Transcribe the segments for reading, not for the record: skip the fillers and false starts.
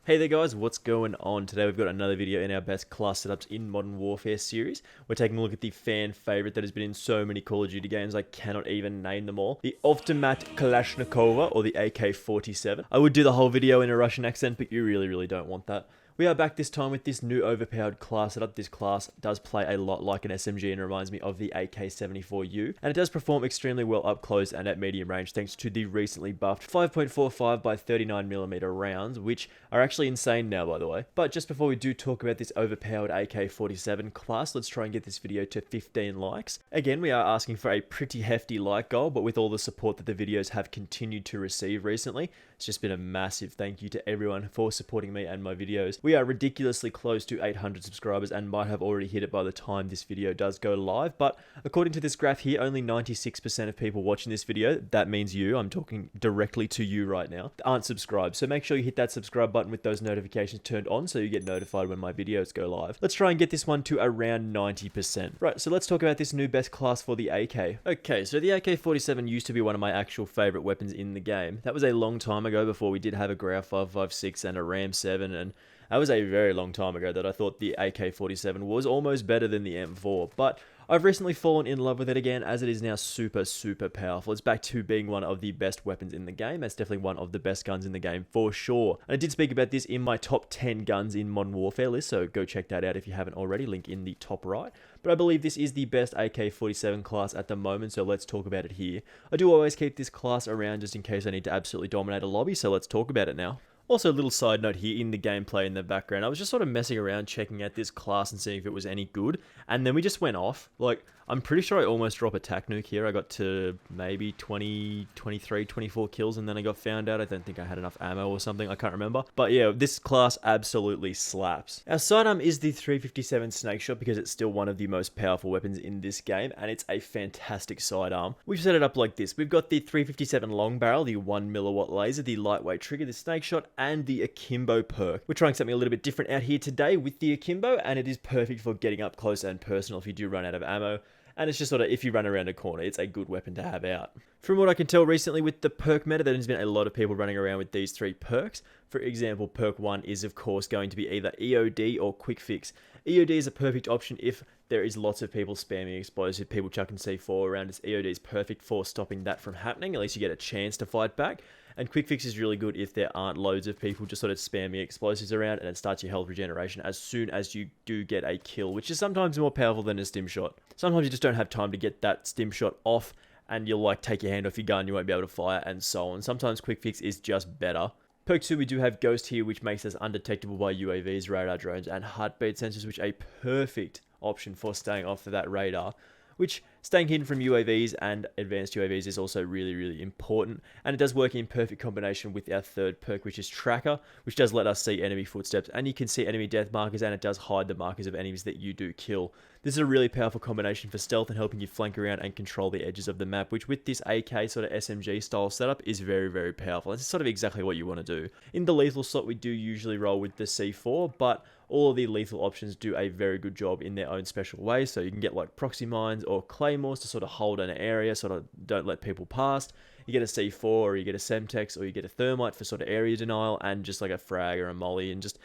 Hey there guys, what's going on? Today we've got another video in our best class setups in Modern Warfare series. We're taking a look at the fan favorite that has been in so many Call of Duty games I cannot even name them all. The Automat Kalashnikova, or the AK47. I would do the whole video in a Russian accent, but you really don't want that. We are back this time with this new overpowered class setup. This class does play a lot like an SMG and reminds me of the AK-74U, and it does perform extremely well up close and at medium range thanks to the recently buffed 5.45 by 39mm rounds, which are actually insane now, by the way. But just before we do talk about this overpowered AK-47 class, let's try and get this video to 15 likes. Again, we are asking for a pretty hefty like goal, but with all the support that the videos have continued to receive recently, it's just been a massive thank you to everyone for supporting me and my videos. We are ridiculously close to 800 subscribers and might have already hit it by the time this video does go live, but according to this graph here, only 96% of people watching this video, that means you, I'm talking directly to you right now, aren't subscribed. So make sure you hit that subscribe button with those notifications turned on so you get notified when my videos go live. Let's try and get this one to around 90%. Right, so let's talk about this new best class for the AK. Okay, so the AK-47 used to be one of my actual favorite weapons in the game. That was a long time ago before we did have a Grau 5.56 and a Ram 7, and that was a very long time ago that I thought the AK-47 was almost better than the M4, but I've recently fallen in love with it again as it is now super powerful. It's back to being one of the best weapons in the game. It's definitely one of the best guns in the game for sure. And I did speak about this in my top 10 guns in Modern Warfare list, so go check that out if you haven't already, link in the top right. But I believe this is the best AK-47 class at the moment, so let's talk about it here. I do always keep this class around just in case I need to absolutely dominate a lobby, so let's talk about it now. Also, a little side note here in the gameplay in the background, I was just sort of messing around checking out this class and seeing if it was any good, and then we just went off. Like, I'm pretty sure I almost dropped a tac nuke here. I got to maybe 20, 23, 24 kills, and then I got found out. I don't think I had enough ammo or something, I can't remember. But yeah, this class absolutely slaps. Our sidearm is the 357 snake shot because it's still one of the most powerful weapons in this game, and it's a fantastic sidearm. We've set it up like this. We've got the 357 long barrel, the 1mW laser, the lightweight trigger, the snake shot, and the akimbo perk. We're trying something a little bit different out here today with the akimbo, and it is perfect for getting up close and personal if you do run out of ammo. And it's just sort of, if you run around a corner, it's a good weapon to have out. From what I can tell recently with the perk meta, there has been a lot of people running around with these three perks. For example, perk 1 is of course going to be either EOD or quick fix. EOD is a perfect option if there is lots of people spamming explosive, people chucking C4 around. EOD is perfect for stopping that from happening, at least you get a chance to fight back. And quick fix is really good if there aren't loads of people just sort of spamming explosives around, and it starts your health regeneration as soon as you do get a kill, which is sometimes more powerful than a stim shot. Sometimes you just don't have time to get that stim shot off, and you'll like take your hand off your gun, you won't be able to fire, and so on. Sometimes quick fix is just better. Perk 2, we do have Ghost here, which makes us undetectable by UAVs, radar drones, and heartbeat sensors, which are a perfect option for staying off of that radar. Which, staying hidden from UAVs and advanced UAVs is also really important, and it does work in perfect combination with our third perk, which is Tracker, which does let us see enemy footsteps, and you can see enemy death markers, and it does hide the markers of enemies that you do kill. This is a really powerful combination for stealth and helping you flank around and control the edges of the map, which with this AK sort of SMG style setup is very powerful. It's sort of exactly what you want to do. In the lethal slot, we do usually roll with the C4, but all of the lethal options do a very good job in their own special way, so you can get like proxy mines or claymores to sort of hold an area, sort of don't let people past. You get a C4, or you get a Semtex, or you get a thermite for sort of area denial, and just like a frag or a molly, and just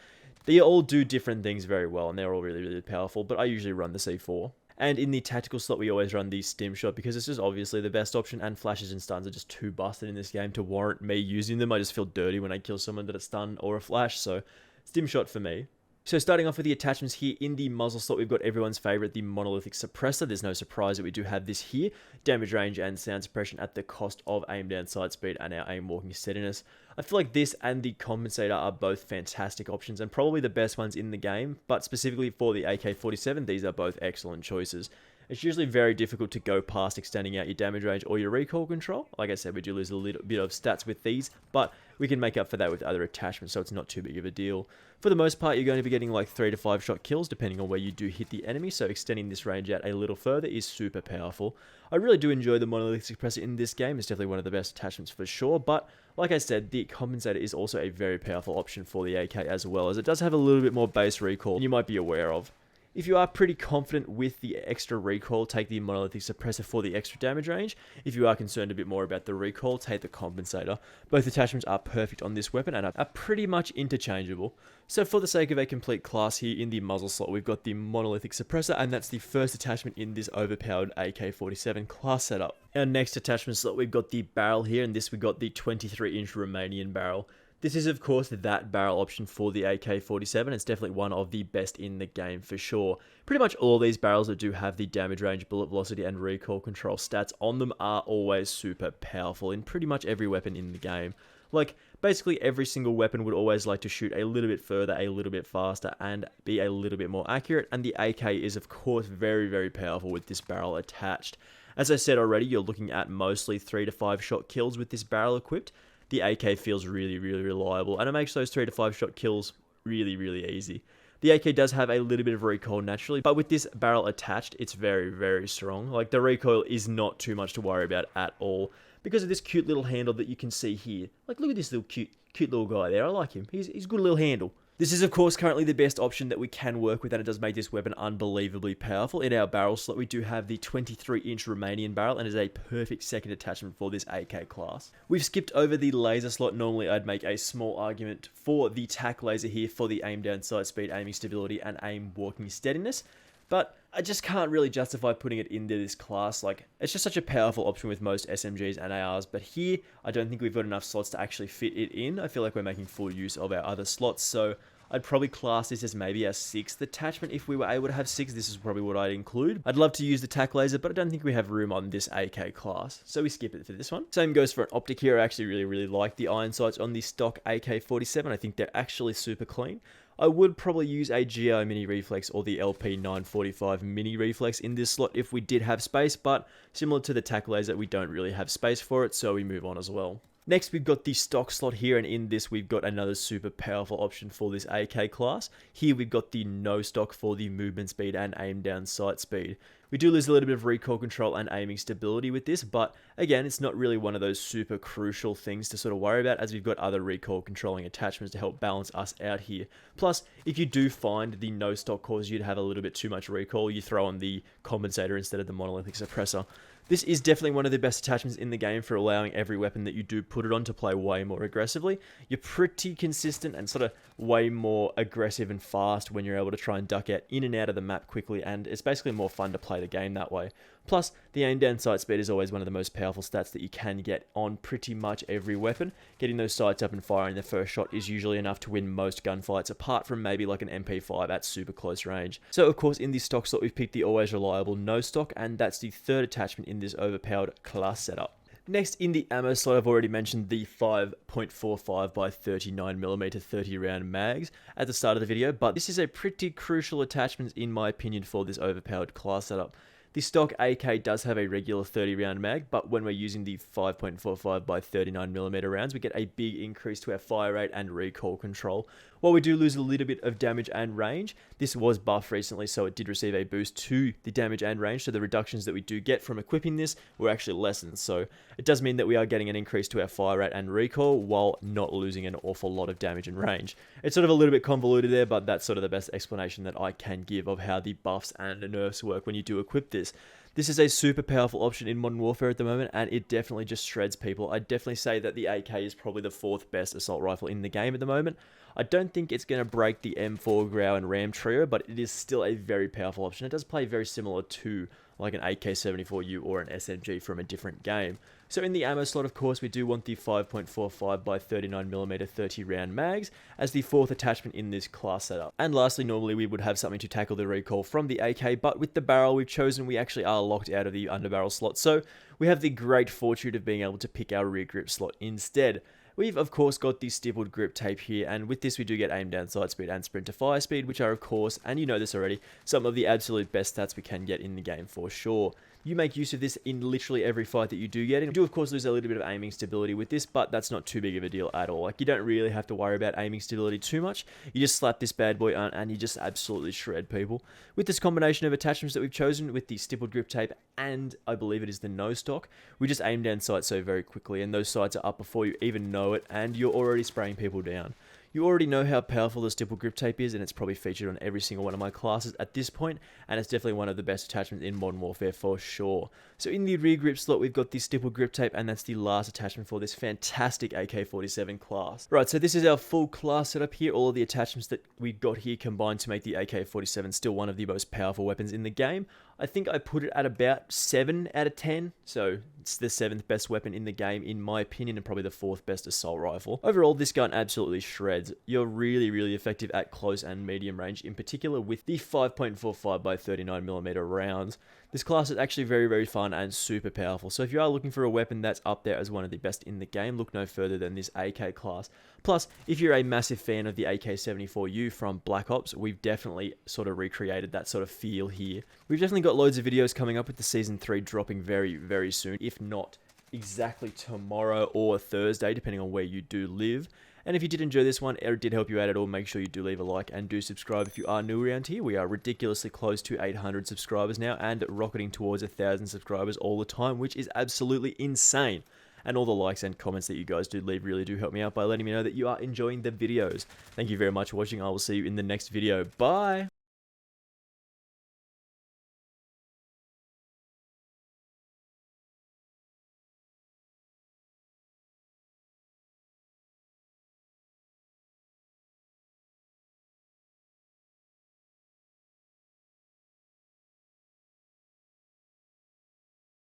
they all do different things very well, and they're all really powerful, but I usually run the C4. And in the tactical slot, we always run the stim shot because it's just obviously the best option, and flashes and stuns are just too busted in this game to warrant me using them. I just feel dirty when I kill someone that a stun or a flash, so stim shot for me. So starting off with the attachments here, in the muzzle slot, we've got everyone's favorite, the monolithic suppressor. There's no surprise that we do have this here. Damage range and sound suppression at the cost of aim down sight speed and our aim walking steadiness. I feel like this and the compensator are both fantastic options and probably the best ones in the game, but specifically for the AK-47, these are both excellent choices. It's usually very difficult to go past extending out your damage range or your recoil control. Like I said, we do lose a little bit of stats with these, but we can make up for that with other attachments, so it's not too big of a deal. For the most part, you're going to be getting like 3 to 5 shot kills, depending on where you do hit the enemy, so extending this range out a little further is super powerful. I really do enjoy the monolithic suppressor in this game. It's definitely one of the best attachments for sure, but like I said, the compensator is also a very powerful option for the AK as well, as it does have a little bit more base recoil than you might be aware of. If you are pretty confident with the extra recoil, take the monolithic suppressor for the extra damage range. If you are concerned a bit more about the recoil, take the compensator. Both attachments are perfect on this weapon and are pretty much interchangeable. So for the sake of a complete class here, in the muzzle slot we've got the monolithic suppressor, and that's the first attachment in this overpowered AK47 class setup. Our next attachment slot we've got the barrel here, and this we've got the 23-inch Romanian barrel. This is of course that barrel option for the AK47. It's definitely one of the best in the game for sure. Pretty much all these barrels that do have the damage range, bullet velocity and recoil control stats on them are always super powerful in pretty much every weapon in the game. Like, basically every single weapon would always like to shoot a little bit further, a little bit faster, and be a little bit more accurate, and the AK is of course very, very powerful with this barrel attached. As I said already, you're looking at mostly 3 to 5 shot kills with this barrel equipped. The AK feels really, really reliable, and it makes those 3 to 5 shot kills really, really easy. The AK does have a little bit of recoil naturally, but with this barrel attached, it's very, very strong. Like, the recoil is not too much to worry about at all, because of this cute little handle that you can see here. Like, look at this little cute little guy there. I like him. He's a good little handle. This is of course currently the best option that we can work with, and it does make this weapon unbelievably powerful. In our barrel slot we do have the 23-inch Romanian barrel, and is a perfect second attachment for this AK class. We've skipped over the laser slot. Normally I'd make a small argument for the tac laser here for the aim down sight speed, aiming stability and aim walking steadiness, but I just can't really justify putting it into this class. Like, it's just such a powerful option with most SMGs and ARs, but here I don't think we've got enough slots to actually fit it in. I feel like we're making full use of our other slots, so I'd probably class this as maybe our 6th attachment. If we were able to have 6, this is probably what I'd include. I'd love to use the tac laser, but I don't think we have room on this AK class, so we skip it for this one. Same goes for an optic here. I actually really like the iron sights on the stock AK47. I think they're actually super clean. I would probably use a GI mini reflex or the LP945 mini reflex in this slot if we did have space, but similar to the tac laser, we don't really have space for it, so we move on as well. Next, we've got the stock slot here, and in this we've got another super powerful option for this AK class. Here we've got the no stock for the movement speed and aim down sight speed. We do lose a little bit of recoil control and aiming stability with this, but again, it's not really one of those super crucial things to sort of worry about, as we've got other recoil controlling attachments to help balance us out here. Plus, if you do find the no stock causes you to have a little bit too much recoil, you throw on the compensator instead of the monolithic suppressor. This is definitely one of the best attachments in the game for allowing every weapon that you do put it on to play way more aggressively. You're pretty consistent and sort of way more aggressive and fast when you're able to try and duck out in and out of the map quickly, and it's basically more fun to play the game that way. Plus, the aim down sight speed is always one of the most powerful stats that you can get on pretty much every weapon. Getting those sights up and firing the first shot is usually enough to win most gunfights, apart from maybe like an MP5 at super close range. So of course in the stock slot we've picked the always reliable no stock, and that's the 3rd attachment in this overpowered class setup. Next, in the ammo slot, I've already mentioned the 5.45 by 39mm 30 round mags at the start of the video, but this is a pretty crucial attachment in my opinion for this overpowered class setup. The stock AK does have a regular 30 round mag, but when we're using the 5.45 by 39mm rounds, we get a big increase to our fire rate and recoil control. While we do lose a little bit of damage and range, this was buffed recently, so it did receive a boost to the damage and range, so the reductions that we do get from equipping this were actually lessened. So it does mean that we are getting an increase to our fire rate and recoil while not losing an awful lot of damage and range. It's sort of a little bit convoluted there, but that's sort of the best explanation that I can give of how the buffs and the nerfs work when you do equip this. This is a super powerful option in Modern Warfare at the moment, and it definitely just shreds people. I'd definitely say that the AK is probably the 4th best assault rifle in the game at the moment. I don't think it's going to break the M4, Grau, and Ram trio, but it is still a very powerful option. It does play very similar to like an AK-74U or an SMG from a different game. So in the ammo slot, of course, we do want the 5.45 by 39mm 30 round mags as the 4th attachment in this class setup. And lastly, normally we would have something to tackle the recoil from the AK, but with the barrel we've chosen, we actually are locked out of the underbarrel slot. So we have the great fortune of being able to pick our rear grip slot instead. We've of course got the stippled grip tape here, and with this we do get aim down sight speed and sprint to fire speed, which are of course, and you know this already, some of the absolute best stats we can get in the game for sure. You make use of this in literally every fight that you do get in. You do of course lose a little bit of aiming stability with this, but that's not too big of a deal at all. Like, you don't really have to worry about aiming stability too much. You just slap this bad boy on and you just absolutely shred people. With this combination of attachments that we've chosen with the stippled grip tape and I believe it is the no stock, we just aim down sights so very quickly, and those sights are up before you even know it, and you're already spraying people down. You already know how powerful the stipple grip tape is, and it's probably featured on every single one of my classes at this point, and it's definitely one of the best attachments in Modern Warfare for sure. So in the rear grip slot, we've got the stipple grip tape, and that's the last attachment for this fantastic AK47 class. Right, so this is our full class setup here. All of the attachments that we got here combined to make the AK47 still one of the most powerful weapons in the game. I think I put it at about 7 out of 10, so it's the 7th best weapon in the game in my opinion, and probably the 4th best assault rifle. Overall, this gun absolutely shreds. You're really effective at close and medium range, in particular with the 5.45 by 39mm rounds. This class is actually very fun and super powerful, so if you are looking for a weapon that's up there as one of the best in the game, look no further than this AK class. Plus, if you're a massive fan of the AK-74U from Black Ops, we've definitely sort of recreated that sort of feel here. We've definitely got loads of videos coming up with the Season 3 dropping very soon, if not exactly tomorrow or Thursday, depending on where you do live. And if you did enjoy this one, or it did help you out at all, make sure you do leave a like and do subscribe if you are new around here. We are ridiculously close to 800 subscribers now and rocketing towards 1,000 subscribers all the time, which is absolutely insane. And all the likes and comments that you guys do leave really do help me out by letting me know that you are enjoying the videos. Thank you very much for watching. I will see you in the next video. Bye!